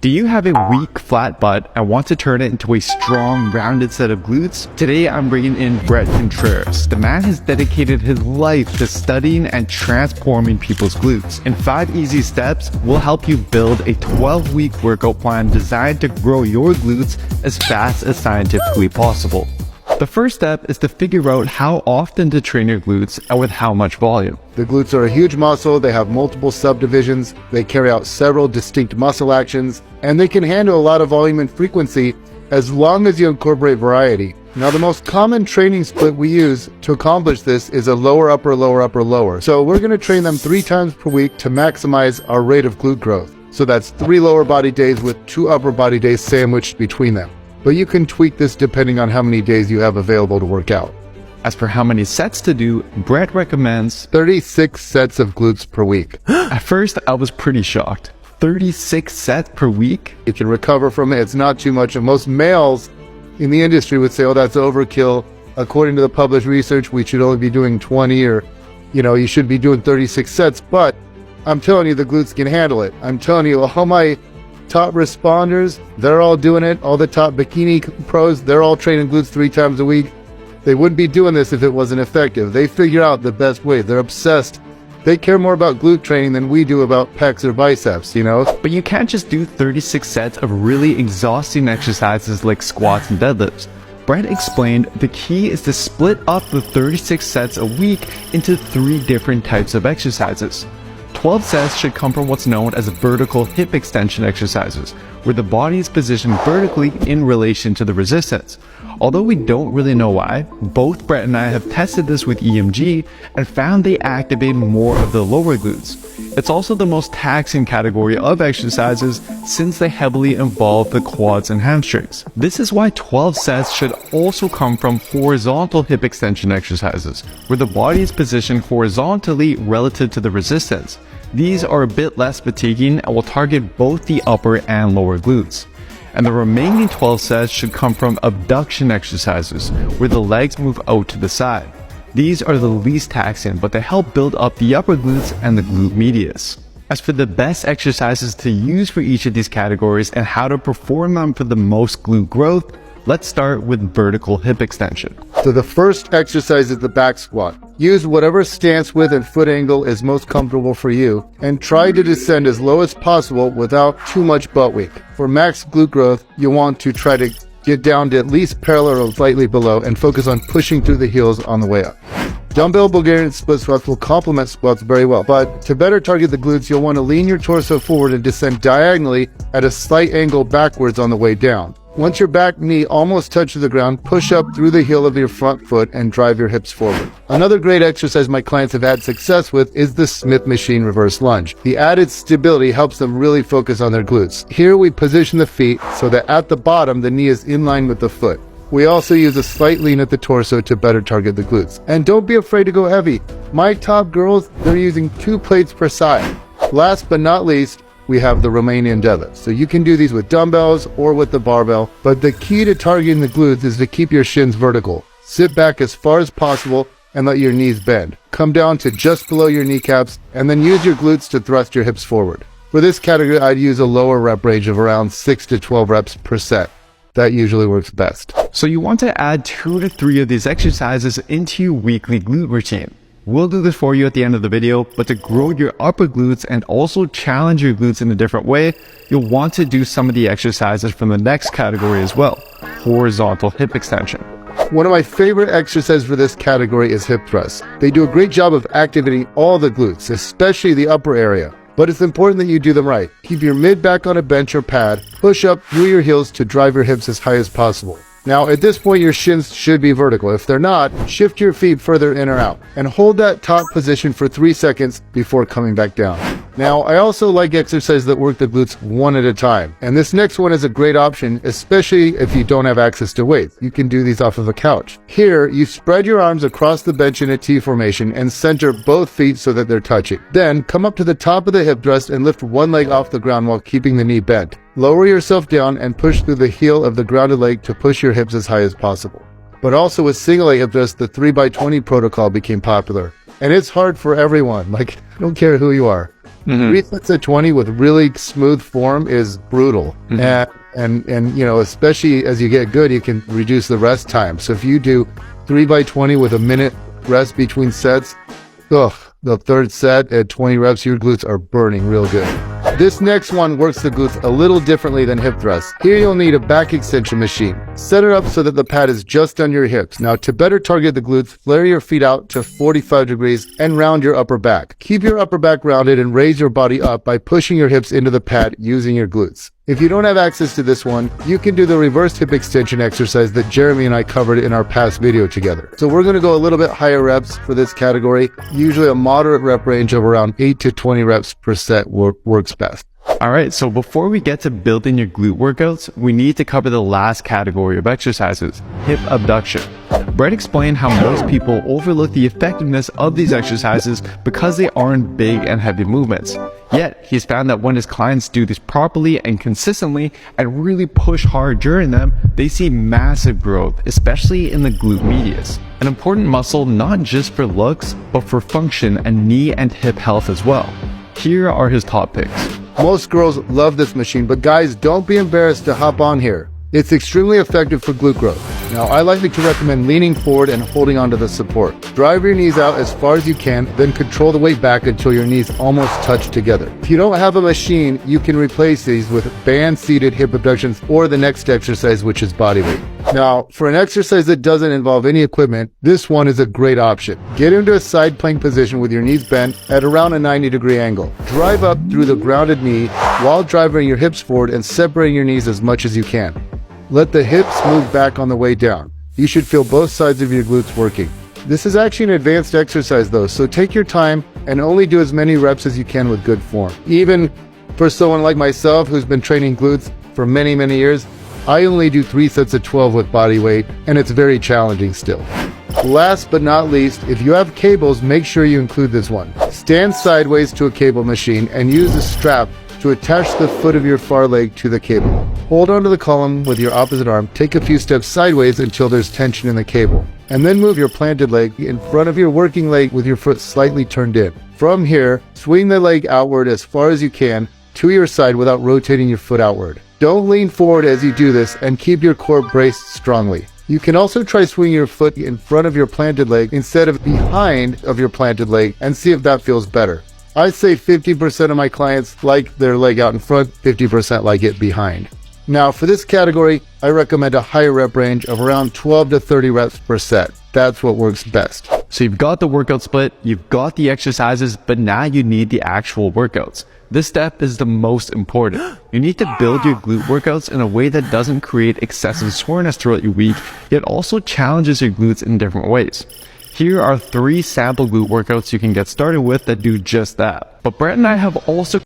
Do you have a weak, flat butt and want to turn it into a strong, rounded set of glutes? Today I'm bringing in Brett Contreras. The man has dedicated his life to studying and transforming people's glutes. In 5 easy steps, we'll help you build a 12-week workout plan designed to grow your glutes as fast as scientifically possible. The first step is to figure out how often to train your glutes and with how much volume. The glutes are a huge muscle. They have multiple subdivisions. They carry out several distinct muscle actions, and they can handle a lot of volume and frequency as long as you incorporate variety. Now, the most common training split we use to accomplish this is a lower, upper, lower, upper, lower. So we're going to train them 3 times per week to maximize our rate of glute growth. So that's 3 lower body days with 2 upper body days sandwiched between them. But you can tweak this depending on how many days you have available to work out. As for how many sets to do, Brett recommends 36 sets of glutes per week. At first, I was pretty shocked. 36 sets per week? You can recover from it. It's not too much. And most males in the industry would say, oh, that's overkill. According to the published research, we should only be doing 20 or, you should be doing 36 sets. But I'm telling you, the glutes can handle it. I'm telling you, all my top responders, they're all doing it. All the top bikini pros, they're all training glutes 3 times a week. They wouldn't be doing this if it wasn't effective. They figure out the best way. They're obsessed. They care more about glute training than we do about pecs or biceps, But you can't just do 36 sets of really exhausting exercises like squats and deadlifts. Brett explained the key is to split up the 36 sets a week into 3 different types of exercises. 12 sets should come from what's known as vertical hip extension exercises, where the body is positioned vertically in relation to the resistance. Although we don't really know why, both Brett and I have tested this with EMG and found they activate more of the lower glutes. It's also the most taxing category of exercises since they heavily involve the quads and hamstrings. This is why 12 sets should also come from horizontal hip extension exercises, where the body is positioned horizontally relative to the resistance. These are a bit less fatiguing and will target both the upper and lower glutes. And the remaining 12 sets should come from abduction exercises, where the legs move out to the side. These are the least taxing, but they help build up the upper glutes and the glute medius. As for the best exercises to use for each of these categories and how to perform them for the most glute growth, let's start with vertical hip extension. So the first exercise is the back squat. Use whatever stance width and foot angle is most comfortable for you, and try to descend as low as possible without too much butt weak. For max glute growth, you want to try to get down to at least parallel or slightly below and focus on pushing through the heels on the way up. Dumbbell Bulgarian split squats will complement squats very well, but to better target the glutes, you'll want to lean your torso forward and descend diagonally at a slight angle backwards on the way down. Once your back knee almost touches the ground, push up through the heel of your front foot and drive your hips forward. Another great exercise my clients have had success with is the Smith machine reverse lunge. The added stability helps them really focus on their glutes. Here we position the feet so that at the bottom the knee is in line with the foot. We also use a slight lean at the torso to better target the glutes. And don't be afraid to go heavy. My top girls, they're using 2 plates per side. Last but not least, we have the Romanian deadlift. So you can do these with dumbbells or with the barbell, but the key to targeting the glutes is to keep your shins vertical. Sit back as far as possible and let your knees bend. Come down to just below your kneecaps and then use your glutes to thrust your hips forward. For this category, I'd use a lower rep range of around 6 to 12 reps per set. That usually works best. So you want to add 2 to 3 of these exercises into your weekly glute routine. We'll do this for you at the end of the video, but to grow your upper glutes and also challenge your glutes in a different way, you'll want to do some of the exercises from the next category as well, horizontal hip extension. One of my favorite exercises for this category is hip thrusts. They do a great job of activating all the glutes, especially the upper area. But it's important that you do them right. Keep your mid back on a bench or pad, push up through your heels to drive your hips as high as possible. Now, at this point, your shins should be vertical. If they're not, shift your feet further in or out and hold that top position for 3 seconds before coming back down. Now, I also like exercises that work the glutes one at a time. And this next one is a great option, especially if you don't have access to weights. You can do these off of a couch. Here, you spread your arms across the bench in a T formation and center both feet so that they're touching. Then, come up to the top of the hip thrust and lift one leg off the ground while keeping the knee bent. Lower yourself down and push through the heel of the grounded leg to push your hips as high as possible. But also with single leg hip thrust, the 3x20 protocol became popular. And it's hard for everyone. I don't care who you are. 3 sets of 20 with really smooth form is brutal. And you know, especially as you get good, you can reduce the rest time. So if you do 3 by 20 with a minute rest between sets, the third set at 20 reps, your glutes are burning real good. This next one works the glutes a little differently than hip thrusts. Here you'll need a back extension machine. Set it up so that the pad is just under your hips. Now, to better target the glutes, flare your feet out to 45 degrees and round your upper back. Keep your upper back rounded and raise your body up by pushing your hips into the pad using your glutes. If you don't have access to this one, you can do the reverse hip extension exercise that Jeremy and I covered in our past video together. So we're going to go a little bit higher reps for this category. Usually a moderate rep range of around 8 to 20 reps per set works best. Alright, so before we get to building your glute workouts, we need to cover the last category of exercises, hip abduction. Brett explained how most people overlook the effectiveness of these exercises because they aren't big and heavy movements. Yet, he's found that when his clients do this properly and consistently and really push hard during them, they see massive growth, especially in the glute medius. An important muscle not just for looks, but for function and knee and hip health as well. Here are his top picks. Most girls love this machine, but guys, don't be embarrassed to hop on here. It's extremely effective for glute growth. Now, I like to recommend leaning forward and holding onto the support. Drive your knees out as far as you can, then control the weight back until your knees almost touch together. If you don't have a machine, you can replace these with band-seated hip abductions or the next exercise, which is body weight. Now, for an exercise that doesn't involve any equipment, this one is a great option. Get into a side plank position with your knees bent at around a 90-degree angle. Drive up through the grounded knee while driving your hips forward and separating your knees as much as you can. Let the hips move back on the way down. You should feel both sides of your glutes working. This is actually an advanced exercise though, so take your time and only do as many reps as you can with good form. Even for someone like myself who's been training glutes for many years, I only do 3 sets of 12 with body weight, and it's very challenging still. Last but not least, if you have cables, make sure you include this one. Stand sideways to a cable machine and use a strap to attach the foot of your far leg to the cable. Hold onto the column with your opposite arm, take a few steps sideways until there's tension in the cable, and then move your planted leg in front of your working leg with your foot slightly turned in. From here, swing the leg outward as far as you can to your side without rotating your foot outward. Don't lean forward as you do this and keep your core braced strongly. You can also try swinging your foot in front of your planted leg instead of behind of your planted leg and see if that feels better. I'd say 50% of my clients like their leg out in front, 50% like it behind. Now for this category, I recommend a higher rep range of around 12 to 30 reps per set. That's what works best. So you've got the workout split, you've got the exercises, but now you need the actual workouts. This step is the most important. You need to build your glute workouts in a way that doesn't create excessive soreness throughout your week, yet also challenges your glutes in different ways. Here are 3 sample glute workouts you can get started with that do just that. But Brett and I have also